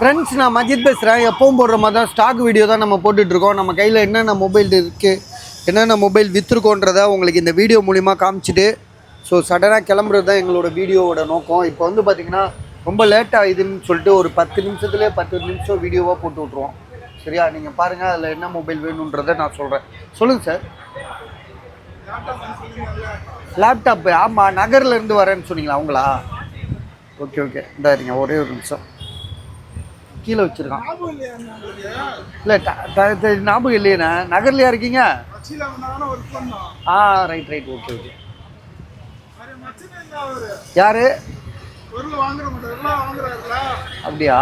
Friends, நான் மஜித் பேசுகிறேன். எப்பவும் போடுற மாதிரி தான் ஸ்டாக் வீடியோ தான் நம்ம போட்டுட்ருக்கோம். நம்ம கையில் என்னென்ன மொபைல் இருக்குது, என்னென்ன மொபைல் விற்றுருக்கோன்றதை உங்களுக்கு இந்த வீடியோ மூலிமா காமிச்சிட்டு ஸோ சடனாக கிளம்புறது தான் எங்களோட வீடியோவோட நோக்கம். இப்போ வந்து பார்த்திங்கன்னா ரொம்ப லேட் ஆகுதுன்னு சொல்லிட்டு ஒரு 10 நிமிஷத்துலேயே 10 நிமிஷம் வீடியோவாக போட்டு விட்ருவோம். சரியா? நீங்கள் பாருங்கள் அதில் என்ன மொபைல் வேணுன்றதை நான் சொல்கிறேன். சொல்லுங்கள் சார். லேப்டாப்பு? ஆமாம், நகர்லேருந்து வரேன்னு சொன்னீங்களா அவங்களா? ஓகே ஓகே, இந்த இருங்க ஒரே ஒரு நிமிஷம். கீழே வச்சிருக்கான். இல்லை ஞாபகம் இல்லையண்ணா. நகர்லையா இருக்கீங்க? Right right, okay okay. யாரு? அப்படியா?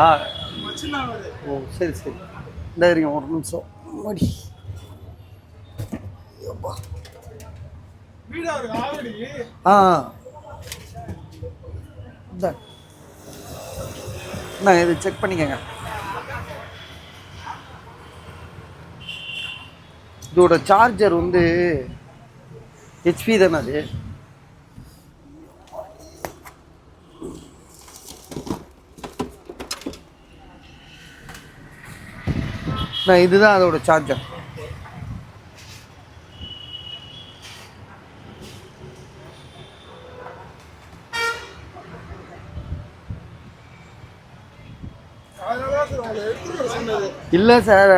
ஓ சரி சரி, இந்த இருங்க ஒரு நிமிஷம். நான் இது செக் பண்ணிக்கங்க. இதோட சார்ஜர் வந்து ஹெச்பி தானே அது? நான் இதுதான் அதோட சார்ஜர். இல்லை சார்,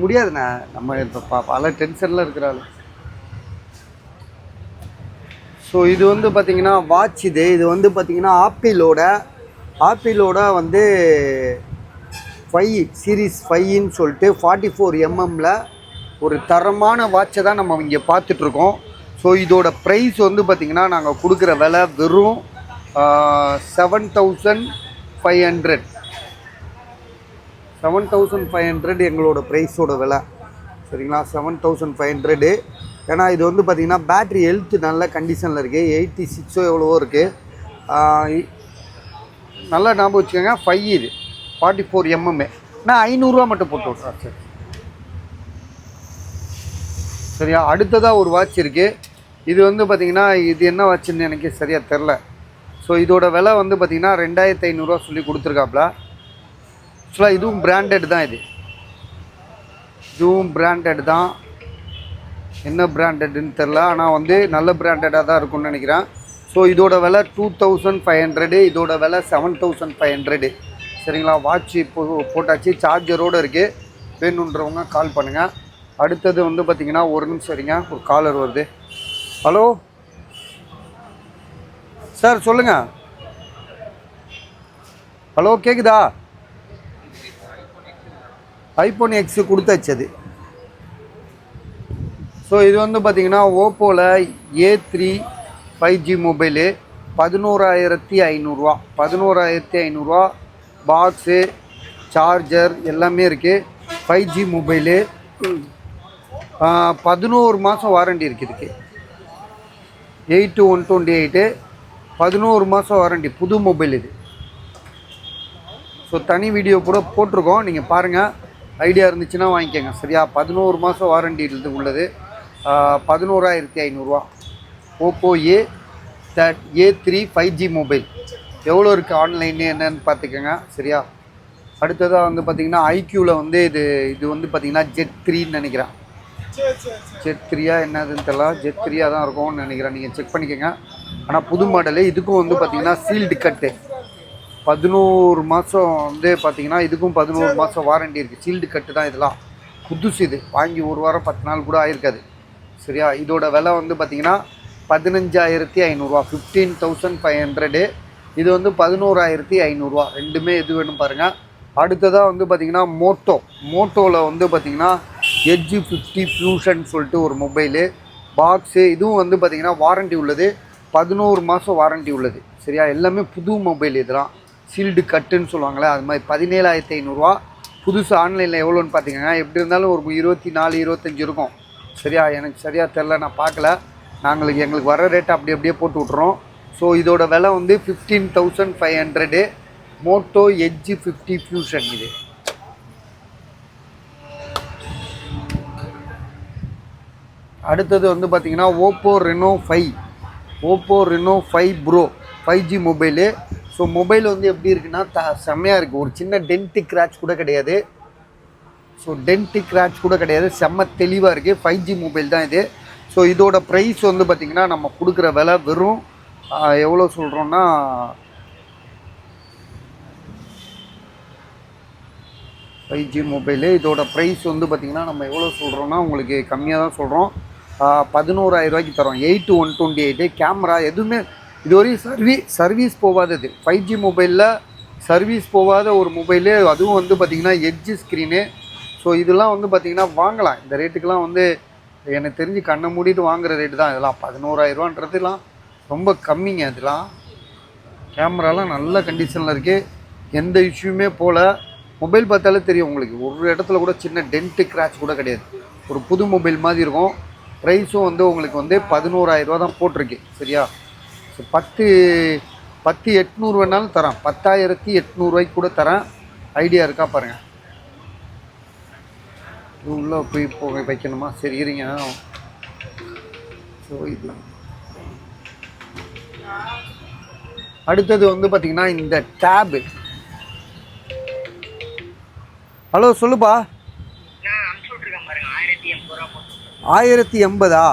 முடியாதுண்ணா. நம்ம இப்போ பல டென்ஷனில் இருக்கிறாள். ஸோ இது வந்து பார்த்திங்கன்னா வாட்ச். இது வந்து பார்த்திங்கன்னா ஆப்பிளோட வந்து 5 சீரீஸ் 5ன்னு சொல்லிட்டு 44mm ஒரு தரமான வாட்சை தான் நம்ம இங்கே பார்த்துட்ருக்கோம். ஸோ இதோட ப்ரைஸ் வந்து பார்த்திங்கன்னா நாங்கள் கொடுக்குற விலை வெறும் 7,500. 7,500 எங்களோட ப்ரைஸோட விலை. சரிங்களா? 7,500. ஏன்னா இது வந்து பார்த்திங்கன்னா பேட்ரி ஹெல்த் நல்ல கண்டிஷனில் இருக்குது. 86 எவ்வளவோ இருக்குது. நல்லா ஞாபகம் வச்சுக்கோங்க. 5 இது 44mm. நான் 500 மட்டும் போட்டு விட்றேன். சரி சரியா? அடுத்ததாக ஒரு வாட்ச் இருக்குது. இது வந்து பார்த்திங்கன்னா இது என்ன வாட்சுன்னு எனக்கு சரியாக தெரில. ஸோ இதோட விலை வந்து பார்த்திங்கன்னா 2,500 சொல்லி கொடுத்துருக்காப்புல. ஆக்சுவலாக இதுவும் பிராண்டட் தான். இதுவும் பிராண்டட் தான். என்ன பிராண்டட்னு தெரில, ஆனால் வந்து நல்ல பிராண்டடாக தான் இருக்கும்னு நினைக்கிறேன். ஸோ இதோட விலை 2,500. இதோட விலை 7,500. சரிங்களா? வாட்ச் இப்போ போட்டாச்சு, சார்ஜரோடு இருக்குது. வேணுன்றவங்க கால் பண்ணுங்கள். அடுத்தது வந்து பார்த்திங்கன்னா ஒரு நிமிஷம் சரிங்க, ஒரு காலர் வருது. ஹலோ சார், சொல்லுங்கள். ஹலோ, கேட்குதா? iPhone X கொடுத்தாச்சு அது. ஸோ இது வந்து பார்த்திங்கன்னா ஓப்போவில் A3 5G mobile 11,500. 11,500 box, charger எல்லாமே இருக்குது. 5G mobile. 11 மாதம் வாரண்டி இருக்குது இதுக்கு. 8/128 11 மாதம் வாரண்டி. புது மொபைல் இது. ஸோ தனி வீடியோ கூட போட்டிருக்கோம், நீங்கள் பாருங்கள். ஐடியா இருந்துச்சுன்னா வாங்கிக்கோங்க. சரியா? 11 மாதம் வாரண்டி உள்ளது. 11,500. ஓப்போ A3 5G மொபைல் எவ்வளோ இருக்குது ஆன்லைன்னு என்னன்னு பார்த்துக்கோங்க. சரியா? அடுத்ததாக வந்து பார்த்திங்கன்னா ஐக்யூவில் வந்து இது வந்து பார்த்திங்கன்னா Z3ன்னு நினைக்கிறேன். Z3 என்னதுன்னு தெரியல. Z3 தான் இருக்கும்னு நினைக்கிறேன். நீங்கள் செக் பண்ணிக்கோங்க. ஆனால் புது மாடலு. இதுக்கும் வந்து பார்த்திங்கன்னா சீல்டு கட்டு. 11 மாதம் வந்து பார்த்திங்கன்னா இதுக்கும் 11 மாதம் வாரண்டி இருக்குது. சீல்டு கட்டு தான் இதெல்லாம். புதுசு. இது வாங்கி ஒரு வாரம் 10 நாள் கூட ஆயிருக்காது. சரியா? இதோட விலை வந்து பார்த்திங்கன்னா 15,500. 15,500. இது வந்து 11,500. ரெண்டுமே எது வேணும் பாருங்கள். அடுத்ததாக வந்து பார்த்திங்கன்னா மோட்டோவில் வந்து பார்த்திங்கன்னா Edge 50 Fusion சொல்லிட்டு ஒரு மொபைலு பாக்ஸு. இதுவும் வந்து பார்த்திங்கன்னா வாரண்டி உள்ளது. 11 மாதம் வாரண்டி உள்ளது. சரியா? எல்லாமே புது மொபைல். இதெல்லாம் சீல்டு கட்டுன்னு சொல்லுவாங்களே, அது மாதிரி 17,500. புதுசு ஆன்லைனில் எவ்வளோன்னு பார்த்திங்கன்னா எப்படி இருந்தாலும் ஒரு 24-25 இருக்கும். சரியா? எனக்கு சரியாக தெரில, நான் பார்க்கல. எங்களுக்கு வர ரேட்டை அப்படியே போட்டு விட்றோம். ஸோ இதோட விலை வந்து 15,500. மோட்டோ Edge 50 Fusion இது. அடுத்தது வந்து பார்த்திங்கன்னா Oppo Reno 5 Pro 5G mobile. So mobile வந்து எப்படி இருக்குன்னா செம்மையாக இருக்குது. ஒரு சின்ன டென்ட்டு கிராச் கூட கிடையாது. ஸோ டென்ட்டு கிராச் கூட கிடையாது, செம்ம தெளிவாக இருக்குது. 5G மொபைல் தான் இது. ஸோ இதோட ப்ரைஸ் வந்து பார்த்திங்கன்னா நம்ம கொடுக்குற விலை வெறும் எவ்வளோ சொல்கிறோன்னா 5G மொபைலு இதோட ப்ரைஸ் வந்து பார்த்திங்கன்னா நம்ம எவ்வளோ சொல்கிறோன்னா உங்களுக்கு கம்மியாக தான் சொல்கிறோம். 11,000 ரூபாய்க்கு தரோம். 8/128 கேமரா எதுவுமே இதுவரையும் சர்வீஸ் போகாதது. 5G மொபைலில் சர்வீஸ் போகாத ஒரு மொபைலு, அதுவும் வந்து பார்த்திங்கன்னா எட்ஜ் ஸ்க்ரீனு. ஸோ இதெல்லாம் வந்து பார்த்திங்கன்னா வாங்கலாம். இந்த ரேட்டுக்கெலாம் வந்து எனக்கு தெரிஞ்சு கண்ணை மூடிட்டு வாங்குகிற ரேட்டு தான் இதெல்லாம். 11,000 ரூபான்றதுலாம் ரொம்ப கம்மிங்க. இதெல்லாம் கேமராலாம் நல்ல கண்டிஷனில் இருக்குது, எந்த இஷ்யூமே போல். மொபைல் பார்த்தாலே தெரியும் உங்களுக்கு, ஒரு இடத்துல கூட சின்ன டென்ட்டு கிராச் கூட கிடையாது. ஒரு புது மொபைல் மாதிரி இருக்கும். ப்ரைஸும் வந்து உங்களுக்கு வந்து 11,000 ரூபா தான் போட்டிருக்கு. சரியா? ஸோ 10,800 வேணாலும் தரேன். 10,800 கூட தரேன். ஐடியா இருக்கா பாருங்கள். உள்ளே போய் வைக்கணுமா? சரி இருங்க. ஸோ இது அடுத்தது வந்து பார்த்திங்கன்னா இந்த டேபு. ஹலோ சொல்லுப்பா. 1080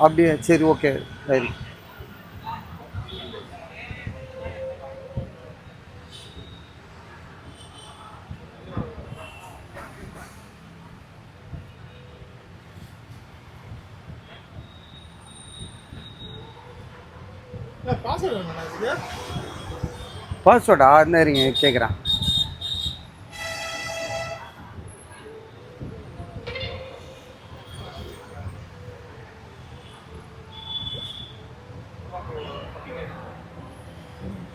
அப்படியே? சரி ஓகே சரி. பாஸ்வேர்டா? இருங்க கேட்குறேன்.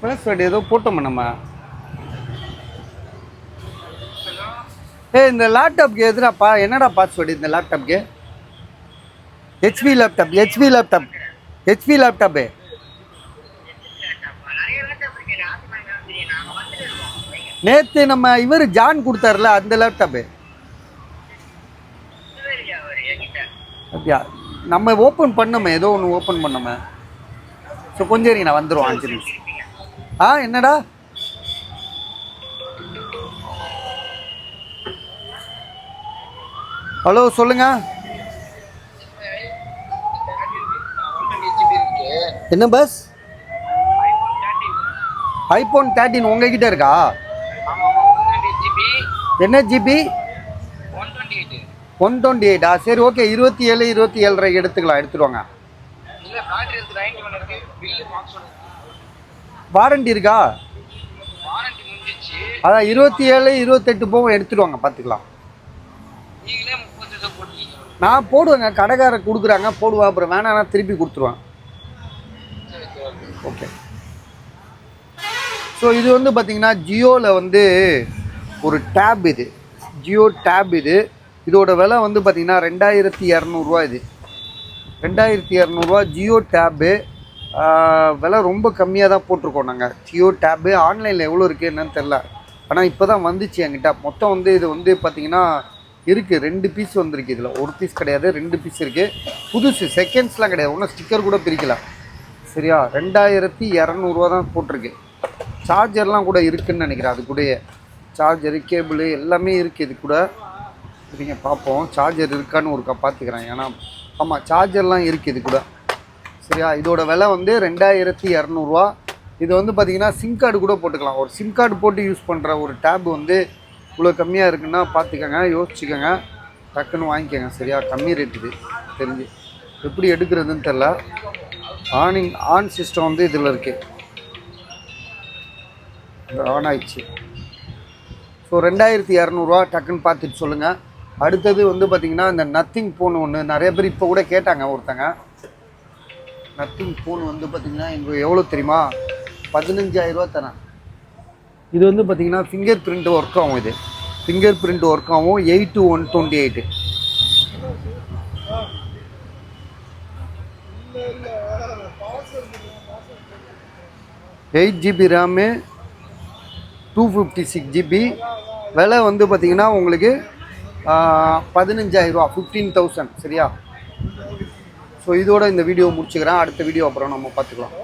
பாஸ்வேர்டு ஏதோ போட்டோமா நம்ம? இந்த லேப்டாப்க்கு எதுடாப்பா? என்னடா பாஸ்வேர்டு இந்த லேப்டாப்க்கு? HP laptop. நேற்று நம்ம இவர் ஜான் கொடுத்தாருல அந்த லேப்டாப்பு அப்படியா? நம்ம ஓப்பன் பண்ணோமே, ஏதோ ஒன்று ஓப்பன் பண்ணோமே. ஸோ கொஞ்சம் இருங்க, நான் வந்துடுவோம் 5 நிமிஷம். என்னடா? ஹலோ சொல்லுங்க. என்ன பஸ்? ஐபோன் 13 உங்ககிட்ட இருக்கா? என்ன ஜிபி? 128. சரி ஓகே. 27 எடுத்துக்கலாம். எடுத்துருவாங்க. வாரண்டி இருக்கா? அதான் 27 28 போகும். எடுத்துடுவாங்க, பார்த்துக்கலாம். நான் போடுவேங்க, கடைக்காரர் கொடுக்குறாங்க போடுவேன். அப்புறம் வேணான்னா திருப்பி கொடுத்துருவேன். ஓகே. ஸோ இது வந்து பார்த்திங்கன்னா ஜியோவில் வந்து ஒரு டேப். இது ஜியோ டேப். இதோட விலை வந்து பார்த்திங்கன்னா 2,200 ரூபா. இது 2,200 ரூபா ஜியோ டேப்பு. விலை ரொம்ப கம்மியாக தான் போட்டிருக்கோம் நாங்கள். ஜியோ டேப்பு ஆன்லைனில் எவ்வளோ இருக்குது என்னன்னு தெரில, ஆனால் இப்போ தான் வந்துச்சு என்கிட்ட. மொத்தம் வந்து இது வந்து பார்த்திங்கன்னா இருக்குது 2 பீஸ் வந்திருக்கு. இதில் 1 பீஸ் கிடையாது, 2 பீஸ் இருக்குது. புதுசு, செகண்ட்ஸ்லாம் கிடையாது. ஒன்றும் ஸ்டிக்கர் கூட பிரிக்கல. சரியா? 2,200 ரூபா தான் போட்டிருக்கு. சார்ஜர்லாம் கூட இருக்குதுன்னு நினைக்கிறேன். அது கூட சார்ஜரு கேபிள் எல்லாமே இருக்குது இது கூட. சரிங்க, பார்ப்போம் சார்ஜர் இருக்கான்னு ஒருக்கா பார்த்துக்கிறேன். ஏன்னா ஆமாம் சார்ஜர்லாம் இருக்குது இது கூட. சரியா? இதோட விலை வந்து 2,200 ரூபா. இது வந்து பார்த்திங்கன்னா சிம் கார்டு கூட போட்டுக்கலாம். ஒரு சிம் கார்டு போட்டு யூஸ் பண்ணுற ஒரு டேப் வந்து இவ்வளோ கம்மியாக இருக்குன்னா பார்த்துக்கோங்க, யோசிச்சுக்கோங்க, டக்குன்னு வாங்கிக்கோங்க. சரியா? கம்மி ரேட் இது. தெரிஞ்சு எப்படி எடுக்கிறதுன்னு தெரில. ஆன் சிஸ்டம் வந்து இதில் இருக்குது. ஆன் ஆயிடுச்சு. ஸோ 2,200 ரூபா. டக்குன்னு பார்த்துட்டு சொல்லுங்கள். அடுத்தது வந்து பார்த்திங்கன்னா இந்த நத்திங் ஃபோன் ஒன்று நிறைய பேர் இப்போ கூட கேட்டாங்க. ஒருத்தங்க நத்திங் ஃபோன் வந்து பார்த்திங்கன்னா எங்களுக்கு எவ்வளோ தெரியுமா? 15,000 ரூபா தரேன். இது வந்து பார்த்திங்கன்னா ஃபிங்கர் பிரிண்ட் ஒர்க் ஆகும். இது ஃபிங்கர் பிரிண்ட் ஒர்க் ஆகும். 8/128. 8GB RAM, 256 GB. விலை வந்து பார்த்திங்கன்னா உங்களுக்கு 15,000 ரூபா, 15,000. சரியா? ஸோ இதோட இந்த வீடியோ முடிச்சுக்கிறேன். அடுத்த வீடியோ அப்புறம் நம்ம பார்த்துக்கலாம்.